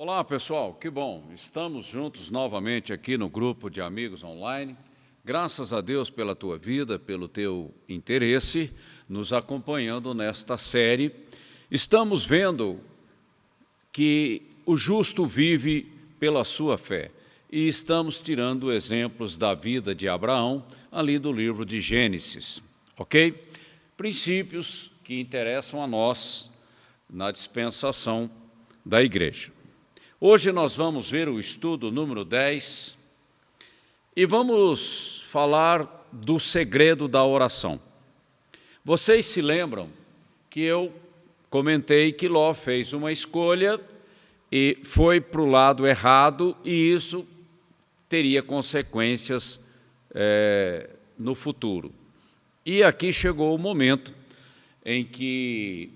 Olá, pessoal, que bom. Estamos juntos novamente aqui no grupo de amigos online. Graças a Deus pela tua vida, pelo teu interesse, nos acompanhando nesta série. Estamos vendo que o justo vive pela sua fé. E estamos tirando exemplos da vida de Abraão, ali do livro de Gênesis, ok? Princípios que interessam a nós na dispensação da igreja. Hoje nós vamos ver o estudo número 10 e vamos falar do segredo da oração. Vocês se lembram que eu comentei que Ló fez uma escolha e foi para o lado errado e isso teria consequências no futuro. E aqui chegou o momento em que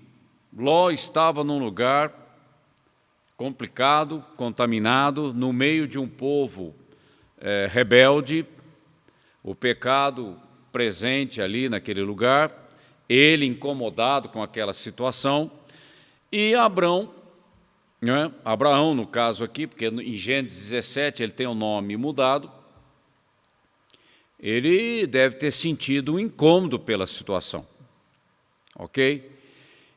Ló estava num lugar complicado, contaminado, no meio de um povo rebelde, o pecado presente ali naquele lugar, ele incomodado com aquela situação, e Abraão, no caso aqui, porque em Gênesis 17 ele tem o nome mudado, ele deve ter sentido um incômodo pela situação, ok?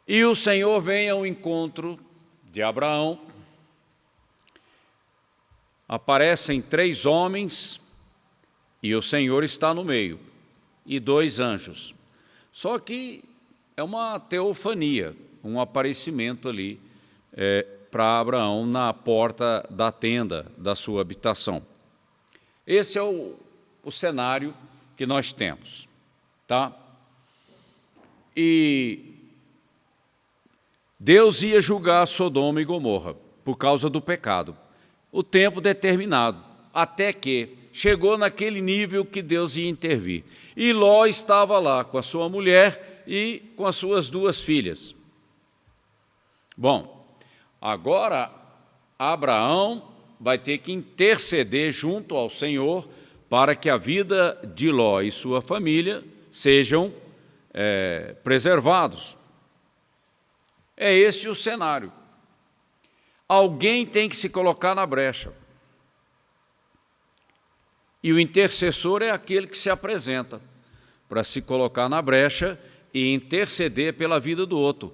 E o Senhor vem ao encontro de Abraão, aparecem 3 homens e o Senhor está no meio, e 2 anjos. Só que é uma teofania, um aparecimento ali para Abraão na porta da tenda da sua habitação. Esse é o cenário que nós temos, tá? E Deus ia julgar Sodoma e Gomorra por causa do pecado. O tempo determinado, até que chegou naquele nível que Deus ia intervir. E Ló estava lá com a sua mulher e com as suas 2 filhas. Bom, agora Abraão vai ter que interceder junto ao Senhor para que a vida de Ló e sua família sejam preservados. É esse o cenário. Alguém tem que se colocar na brecha. E o intercessor é aquele que se apresenta para se colocar na brecha e interceder pela vida do outro,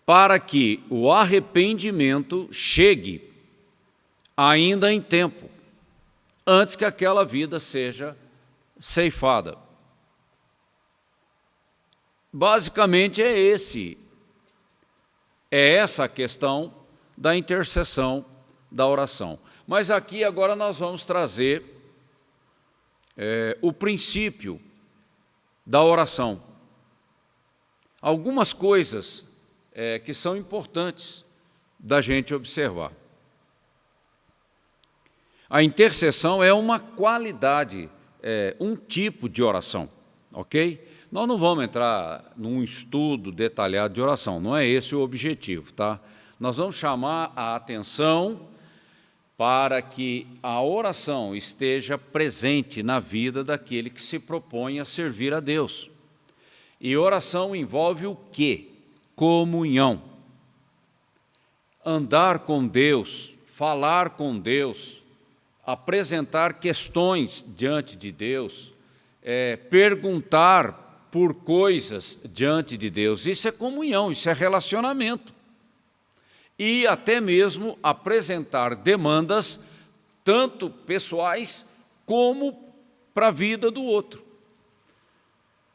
para que o arrependimento chegue ainda em tempo, antes que aquela vida seja ceifada. Basicamente é essa a questão da intercessão, da oração. Mas aqui agora nós vamos trazer o princípio da oração. Algumas coisas que são importantes da gente observar. A intercessão é uma qualidade, um tipo de oração, ok? Nós não vamos entrar num estudo detalhado de oração, não é esse o objetivo, tá? Nós vamos chamar a atenção para que a oração esteja presente na vida daquele que se propõe a servir a Deus. E oração envolve o quê? Comunhão. Andar com Deus, falar com Deus, apresentar questões diante de Deus, perguntar por coisas diante de Deus. Isso é comunhão, isso é relacionamento. E até mesmo apresentar demandas, tanto pessoais como para a vida do outro.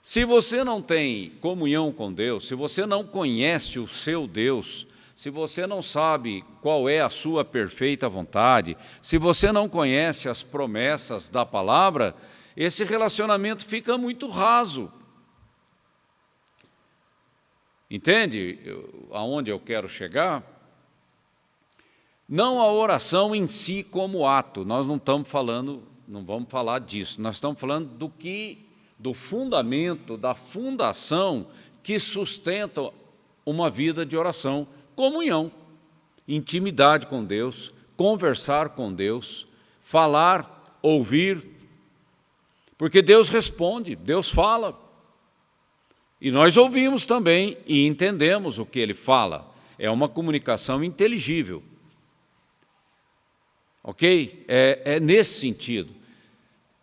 Se você não tem comunhão com Deus, se você não conhece o seu Deus, se você não sabe qual é a sua perfeita vontade, se você não conhece as promessas da palavra, esse relacionamento fica muito raso. Entende aonde eu quero chegar? Não a oração em si como ato, nós não estamos falando, não vamos falar disso, nós estamos falando do fundamento, da fundação que sustenta uma vida de oração, comunhão, intimidade com Deus, conversar com Deus, falar, ouvir, porque Deus responde, Deus fala, e nós ouvimos também e entendemos o que Ele fala, é uma comunicação inteligível. ok? É nesse sentido.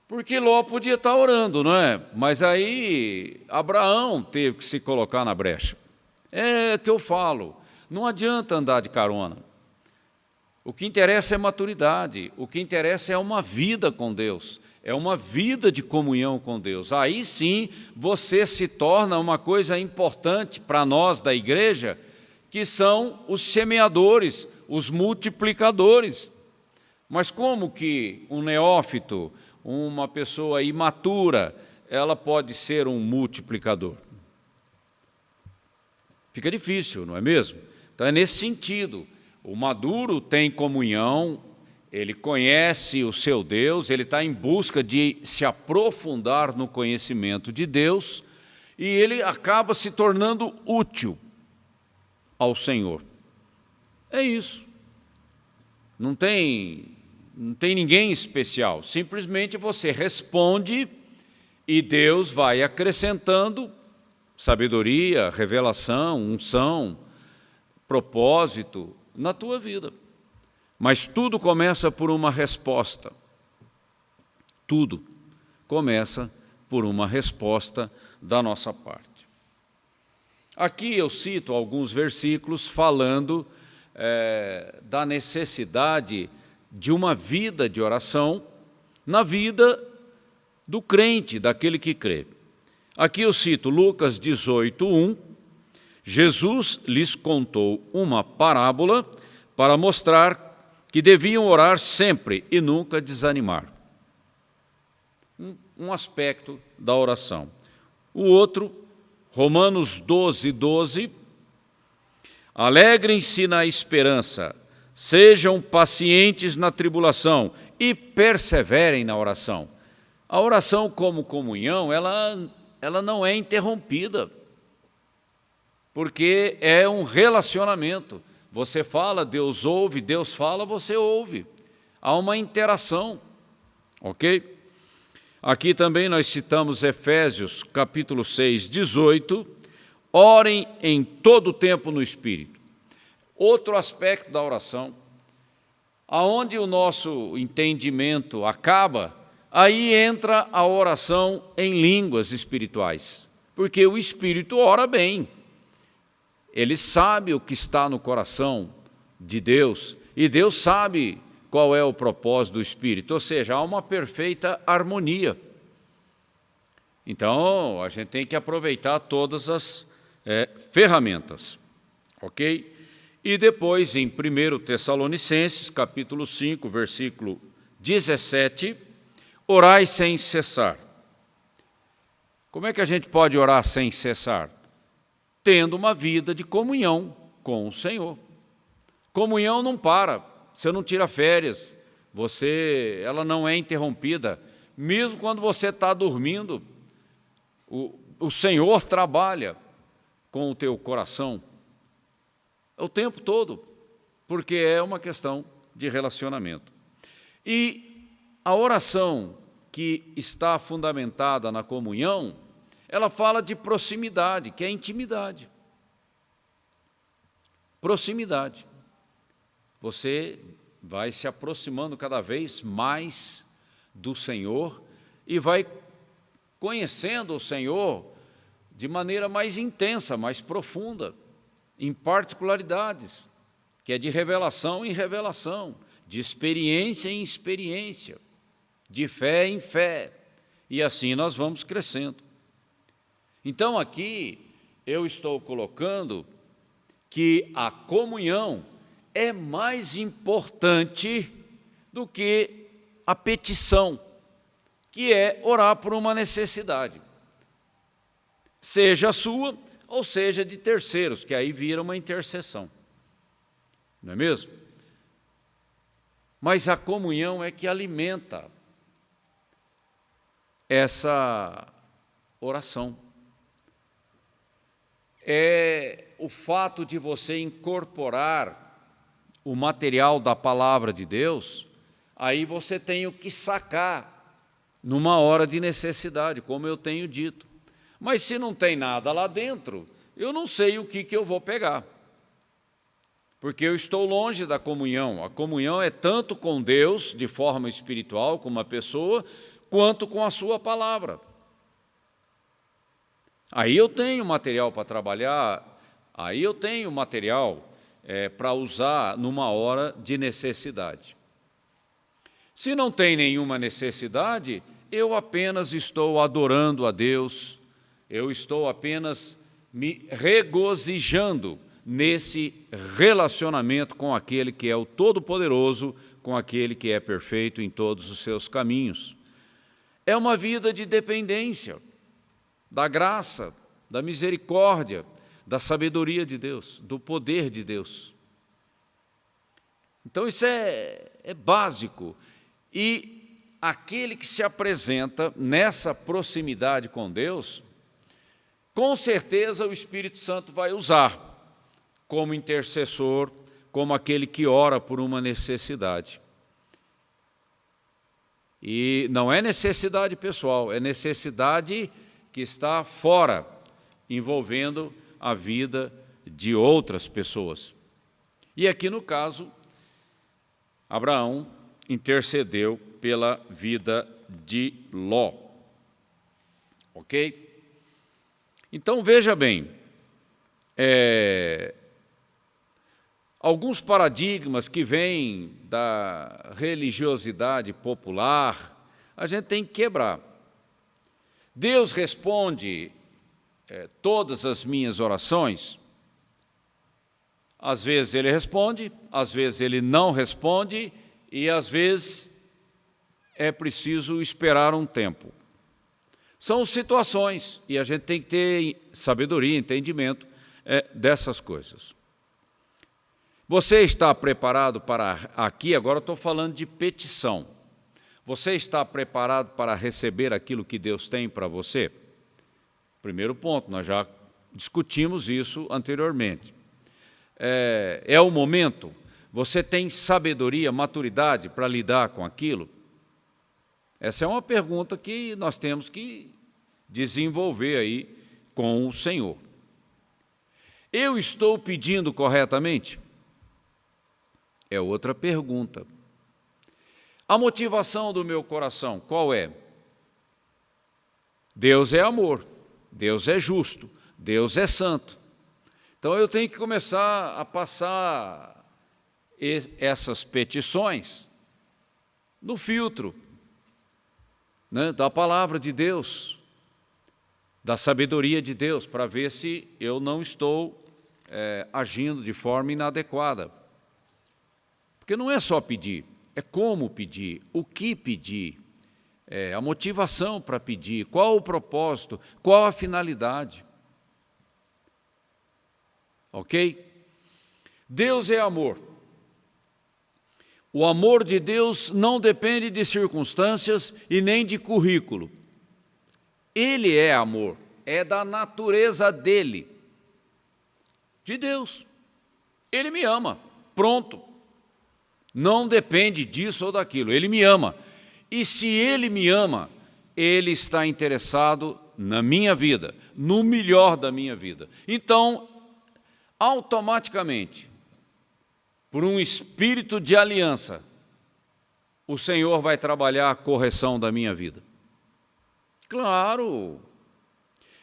Porque Ló podia estar orando, não é? Mas aí Abraão teve que se colocar na brecha. É que eu falo, não adianta andar de carona. O que interessa é maturidade, o que interessa é uma vida com Deus, é uma vida de comunhão com Deus. Aí sim você se torna uma coisa importante para nós da igreja, que são os semeadores, os multiplicadores. Mas como que um neófito, uma pessoa imatura, ela pode ser um multiplicador? Fica difícil, não é mesmo? Então é nesse sentido. O maduro tem comunhão, ele conhece o seu Deus, ele está em busca de se aprofundar no conhecimento de Deus e ele acaba se tornando útil ao Senhor. É isso. Não tem ninguém especial, simplesmente você responde e Deus vai acrescentando sabedoria, revelação, unção, propósito na tua vida. Mas tudo começa por uma resposta. Tudo começa por uma resposta da nossa parte. Aqui eu cito alguns versículos falando da necessidade de uma vida de oração na vida do crente, daquele que crê. Aqui eu cito Lucas 18:1. Jesus lhes contou uma parábola para mostrar que deviam orar sempre e nunca desanimar. Um aspecto da oração. O outro, Romanos 12:12. Alegrem-se na esperança, sejam pacientes na tribulação e perseverem na oração. A oração como comunhão, ela não é interrompida, porque é um relacionamento. Você fala, Deus ouve, Deus fala, você ouve. Há uma interação, ok? Aqui também nós citamos Efésios, capítulo 6, 18. Orem em todo o tempo no Espírito. Outro aspecto da oração, aonde o nosso entendimento acaba, aí entra a oração em línguas espirituais, porque o Espírito ora bem. Ele sabe o que está no coração de Deus, e Deus sabe qual é o propósito do Espírito, ou seja, há uma perfeita harmonia. Então, a gente tem que aproveitar todas as ferramentas, ok? E depois, em 1 Tessalonicenses, capítulo 5, versículo 17, orai sem cessar. Como é que a gente pode orar sem cessar? Tendo uma vida de comunhão com o Senhor. Comunhão não para, você não tira férias, ela não é interrompida. Mesmo quando você está dormindo, o Senhor trabalha com o teu coração o tempo todo, porque é uma questão de relacionamento. E a oração que está fundamentada na comunhão, ela fala de proximidade, que é intimidade. Proximidade. Você vai se aproximando cada vez mais do Senhor e vai conhecendo o Senhor de maneira mais intensa, mais profunda, em particularidades, que é de revelação em revelação, de experiência em experiência, de fé em fé, e assim nós vamos crescendo. Então aqui eu estou colocando que a comunhão é mais importante do que a petição, que é orar por uma necessidade, seja a sua ou seja de terceiros, que aí vira uma intercessão, não é mesmo? Mas a comunhão é que alimenta essa oração. É o fato de você incorporar o material da palavra de Deus, aí você tem o que sacar numa hora de necessidade, como eu tenho dito. Mas se não tem nada lá dentro, eu não sei o que eu vou pegar. porque eu estou longe da comunhão. A comunhão é tanto com Deus, de forma espiritual, com uma pessoa, quanto com a sua palavra. Aí eu tenho material para trabalhar, aí eu tenho material para usar numa hora de necessidade. Se não tem nenhuma necessidade, eu apenas estou adorando a Deus, eu estou apenas me regozijando nesse relacionamento com aquele que é o Todo-Poderoso, com aquele que é perfeito em todos os seus caminhos. É uma vida de dependência da graça, da misericórdia, da sabedoria de Deus, do poder de Deus. Então isso é básico. E aquele que se apresenta nessa proximidade com Deus, com certeza o Espírito Santo vai usar como intercessor, como aquele que ora por uma necessidade. E não é necessidade pessoal, é necessidade que está fora, envolvendo a vida de outras pessoas. E aqui no caso, Abraão intercedeu pela vida de Ló. Ok? Então, veja bem, alguns paradigmas que vêm da religiosidade popular, a gente tem que quebrar. Deus responde todas as minhas orações? Às vezes Ele responde, às vezes Ele não responde, e às vezes é preciso esperar um tempo. São situações, e a gente tem que ter sabedoria, entendimento dessas coisas. Você está preparado para, aqui agora estou falando de petição, você está preparado para receber aquilo que Deus tem para você? Primeiro ponto, nós já discutimos isso anteriormente. É o momento? Você tem sabedoria, maturidade para lidar com aquilo? Essa é uma pergunta que nós temos que desenvolver aí com o Senhor. Eu estou pedindo corretamente? É outra pergunta. A motivação do meu coração, qual é? Deus é amor, Deus é justo, Deus é santo. Então eu tenho que começar a passar essas petições no filtro, né, da palavra de Deus, da sabedoria de Deus, para ver se eu não estou agindo de forma inadequada. Porque não é só pedir, é como pedir, o que pedir, a motivação para pedir, qual o propósito, qual a finalidade. Ok? Deus é amor. O amor de Deus não depende de circunstâncias e nem de currículo. Ele é amor, é da natureza dele, de Deus. Ele me ama, pronto. Não depende disso ou daquilo, Ele me ama. E se Ele me ama, Ele está interessado na minha vida, no melhor da minha vida. Então, automaticamente, por um espírito de aliança, o Senhor vai trabalhar a correção da minha vida. Claro!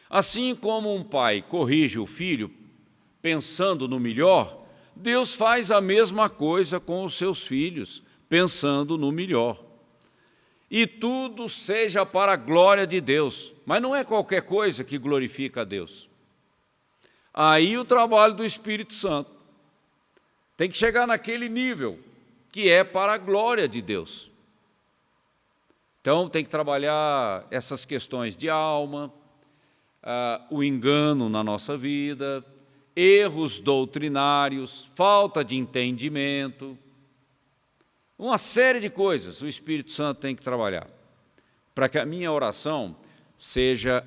Assim como um pai corrige o filho pensando no melhor, Deus faz a mesma coisa com os seus filhos, pensando no melhor. E tudo seja para a glória de Deus, mas não é qualquer coisa que glorifica a Deus. Aí o trabalho do Espírito Santo tem que chegar naquele nível que é para a glória de Deus. Então tem que trabalhar essas questões de alma, o engano na nossa vida, erros doutrinários, falta de entendimento, uma série de coisas o Espírito Santo tem que trabalhar para que a minha oração seja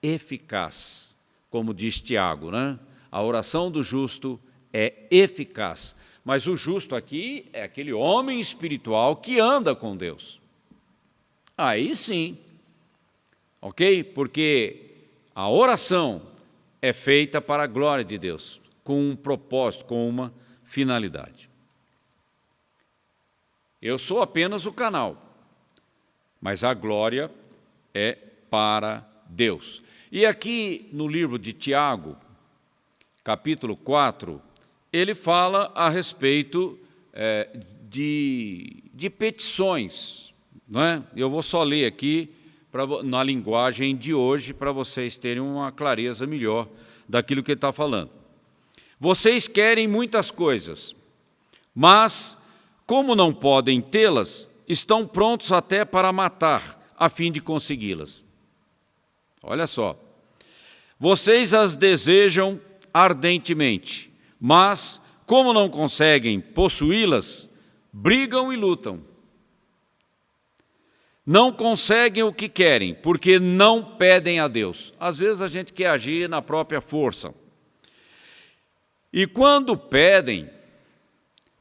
eficaz, como diz Tiago, né? A oração do justo é eficaz, mas o justo aqui é aquele homem espiritual que anda com Deus. Aí sim, ok? Porque a oração é feita para a glória de Deus, com um propósito, com uma finalidade. Eu sou apenas o canal, mas a glória é para Deus. E aqui no livro de Tiago, capítulo 4, ele fala a respeito de petições, não é? Eu vou só ler aqui na linguagem de hoje para vocês terem uma clareza melhor daquilo que ele está falando. Vocês querem muitas coisas, mas, como não podem tê-las, estão prontos até para matar, a fim de consegui-las. Olha só. Vocês as desejam ardentemente, mas, como não conseguem possuí-las, brigam e lutam. Não conseguem o que querem, porque não pedem a Deus. Às vezes a gente quer agir na própria força. E quando pedem,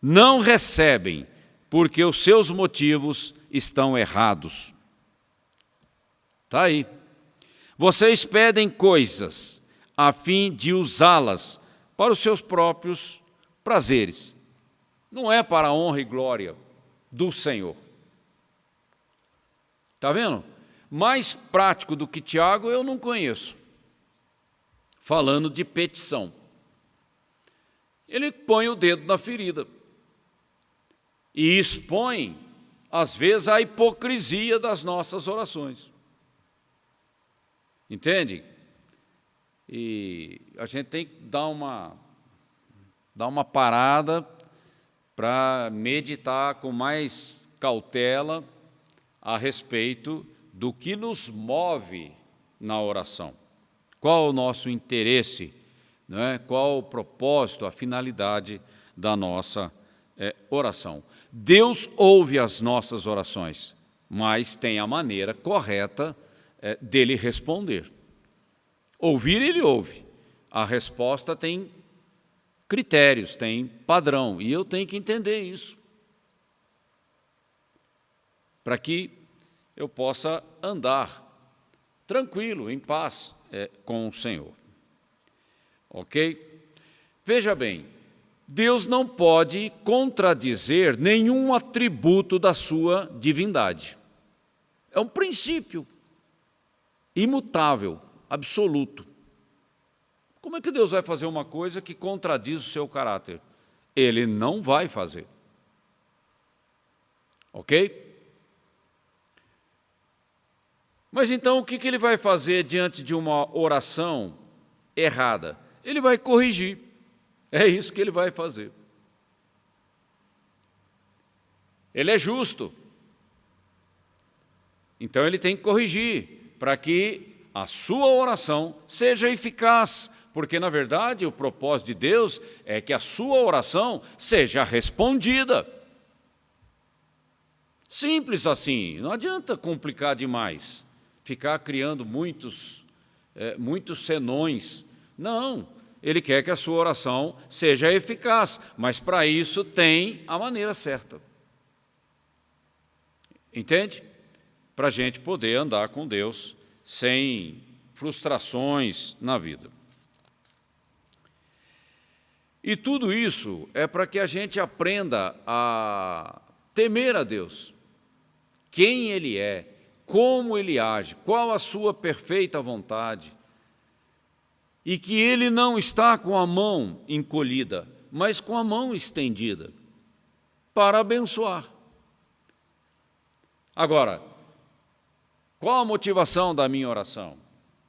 não recebem, porque os seus motivos estão errados. Está aí. Vocês pedem coisas a fim de usá-las para os seus próprios prazeres. Não é para a honra e glória do Senhor. Está vendo? Mais prático do que Tiago eu não conheço. Falando de petição. Ele põe o dedo na ferida. E expõe, às vezes, a hipocrisia das nossas orações. Entende? E a gente tem que dar uma parada para meditar com mais cautela a respeito do que nos move na oração. Qual o nosso interesse, não é? Qual o propósito, a finalidade da nossa oração. Deus ouve as nossas orações, mas tem a maneira correta dele responder. Ouvir, ele ouve. A resposta tem critérios, tem padrão, e eu tenho que entender isso, para que eu possa andar tranquilo, em paz com o Senhor. Ok? Veja bem, Deus não pode contradizer nenhum atributo da sua divindade. É um princípio imutável, absoluto. Como é que Deus vai fazer uma coisa que contradiz o seu caráter? Ele não vai fazer. Ok? Mas então o que ele vai fazer diante de uma oração errada? Ele vai corrigir. É isso que ele vai fazer. Ele é justo. Então ele tem que corrigir para que a sua oração seja eficaz, porque na verdade o propósito de Deus é que a sua oração seja respondida. Simples assim, não adianta complicar demais, ficar criando muitos senões. Não, ele quer que a sua oração seja eficaz, mas para isso tem a maneira certa. Entende? Para a gente poder andar com Deus sem frustrações na vida. E tudo isso é para que a gente aprenda a temer a Deus, quem Ele é, como Ele age, qual a sua perfeita vontade, e que Ele não está com a mão encolhida, mas com a mão estendida, para abençoar. Agora, qual a motivação da minha oração?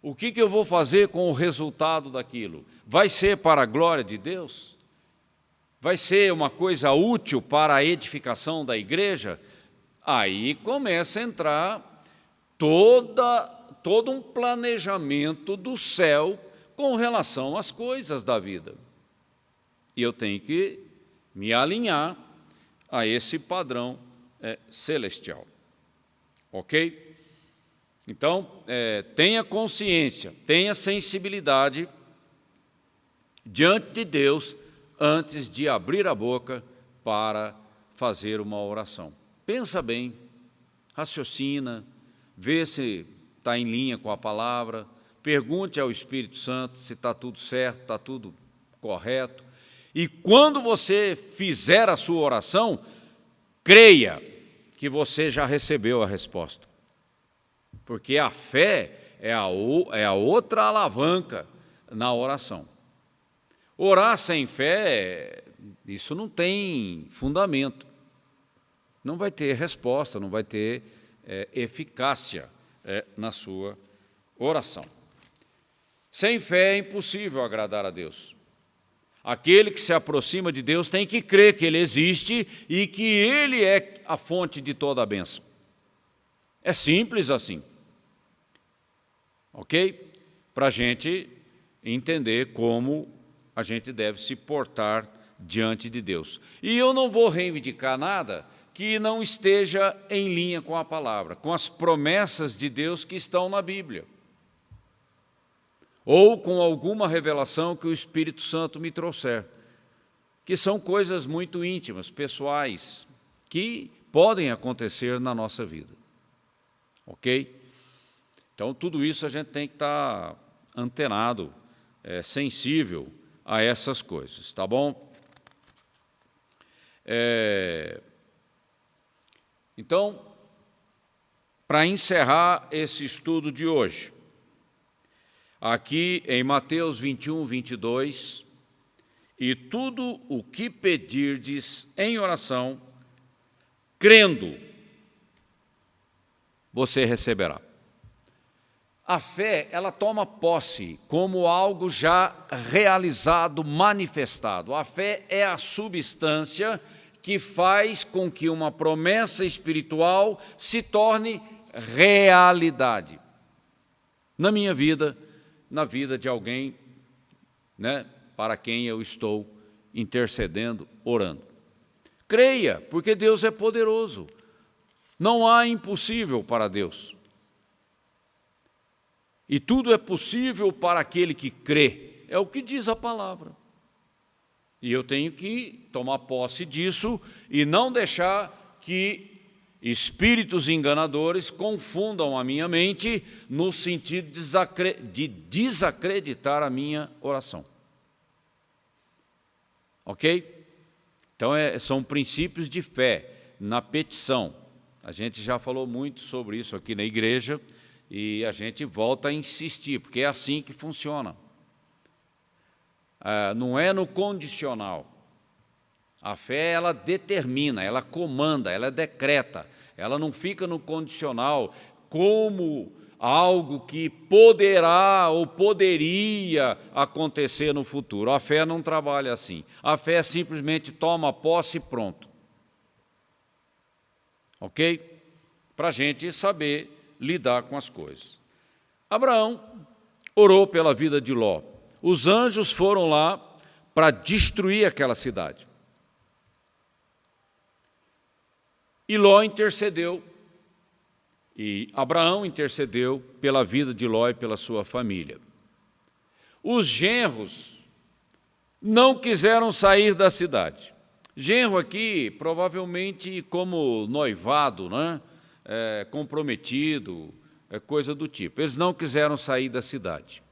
O que eu vou fazer com o resultado daquilo? Vai ser para a glória de Deus? Vai ser uma coisa útil para a edificação da igreja? Aí começa a entrar todo um planejamento do céu com relação às coisas da vida. E eu tenho que me alinhar a esse padrão celestial. Ok? Então, tenha consciência, tenha sensibilidade diante de Deus antes de abrir a boca para fazer uma oração. Pensa bem, raciocina, vê se está em linha com a palavra, pergunte ao Espírito Santo se está tudo certo, está tudo correto, E quando você fizer a sua oração, creia que você já recebeu a resposta. Porque a fé é a outra alavanca na oração. Orar sem fé, isso não tem fundamento. Não vai ter resposta, não vai ter eficácia na sua oração. Sem fé é impossível agradar a Deus. Aquele que se aproxima de Deus tem que crer que Ele existe e que Ele é a fonte de toda a bênção. É simples assim. Ok? Para a gente entender como a gente deve se portar diante de Deus. E eu não vou reivindicar nada que não esteja em linha com a palavra, com as promessas de Deus que estão na Bíblia. Ou com alguma revelação que o Espírito Santo me trouxer, que são coisas muito íntimas, pessoais, que podem acontecer na nossa vida. Ok? Então, tudo isso a gente tem que estar antenado, sensível a essas coisas, tá bom? Então, para encerrar esse estudo de hoje, aqui em Mateus 21, 22, e tudo o que pedirdes em oração, crendo, você receberá. A fé, ela toma posse como algo já realizado, manifestado. A fé é a substância que faz com que uma promessa espiritual se torne realidade. Na minha vida, na vida de alguém, para quem eu estou intercedendo, orando. Creia, porque Deus é poderoso. Não há impossível para Deus. E tudo é possível para aquele que crê. É o que diz a palavra. E eu tenho que tomar posse disso e não deixar que espíritos enganadores confundam a minha mente no sentido de desacreditar a minha oração. Ok? Então, são princípios de fé na petição. A gente já falou muito sobre isso aqui na igreja e a gente volta a insistir, porque é assim que funciona. Não é no condicional. A fé, ela determina, ela comanda, ela decreta. Ela não fica no condicional como algo que poderá ou poderia acontecer no futuro. A fé não trabalha assim. A fé simplesmente toma posse e pronto. Ok? Para a gente saber lidar com as coisas. Abraão orou pela vida de Ló. Os anjos foram lá para destruir aquela cidade. E Ló intercedeu, e Abraão intercedeu pela vida de Ló e pela sua família. Os genros não quiseram sair da cidade. Genro aqui, provavelmente como noivado, comprometido, coisa do tipo. Eles não quiseram sair da cidade.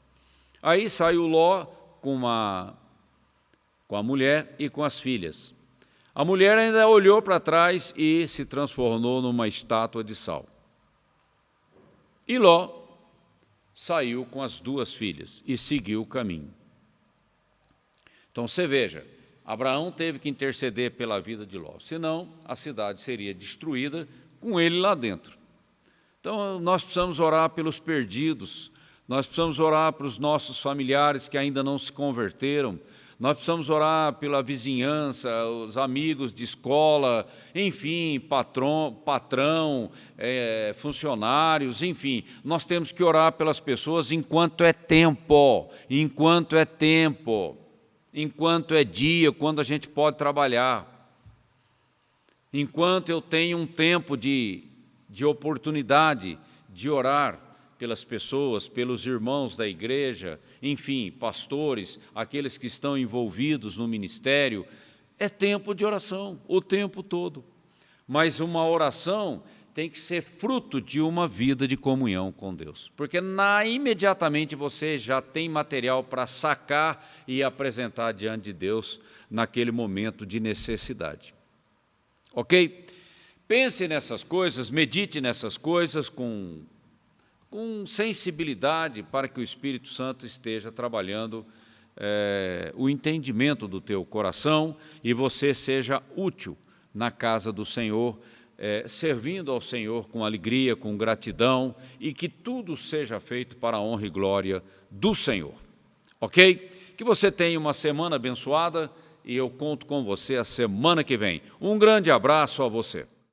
Aí saiu Ló com a mulher e com as filhas. A mulher ainda olhou para trás e se transformou numa estátua de sal. E Ló saiu com as duas filhas e seguiu o caminho. Então, você veja, Abraão teve que interceder pela vida de Ló, senão a cidade seria destruída com ele lá dentro. Então, nós precisamos orar pelos perdidos, nós precisamos orar para os nossos familiares que ainda não se converteram, nós precisamos orar pela vizinhança, os amigos de escola, enfim, patrão, funcionários, enfim. Nós temos que orar pelas pessoas enquanto é tempo, enquanto é dia, quando a gente pode trabalhar. Enquanto eu tenho um tempo de oportunidade de orar pelas pessoas, pelos irmãos da igreja, enfim, pastores, aqueles que estão envolvidos no ministério, é tempo de oração, o tempo todo. Mas uma oração tem que ser fruto de uma vida de comunhão com Deus, porque imediatamente você já tem material para sacar e apresentar diante de Deus naquele momento de necessidade. Ok? Pense nessas coisas, medite nessas coisas com sensibilidade para que o Espírito Santo esteja trabalhando o entendimento do teu coração e você seja útil na casa do Senhor, servindo ao Senhor com alegria, com gratidão, e que tudo seja feito para a honra e glória do Senhor. Ok? Que você tenha uma semana abençoada e eu conto com você a semana que vem. Um grande abraço a você.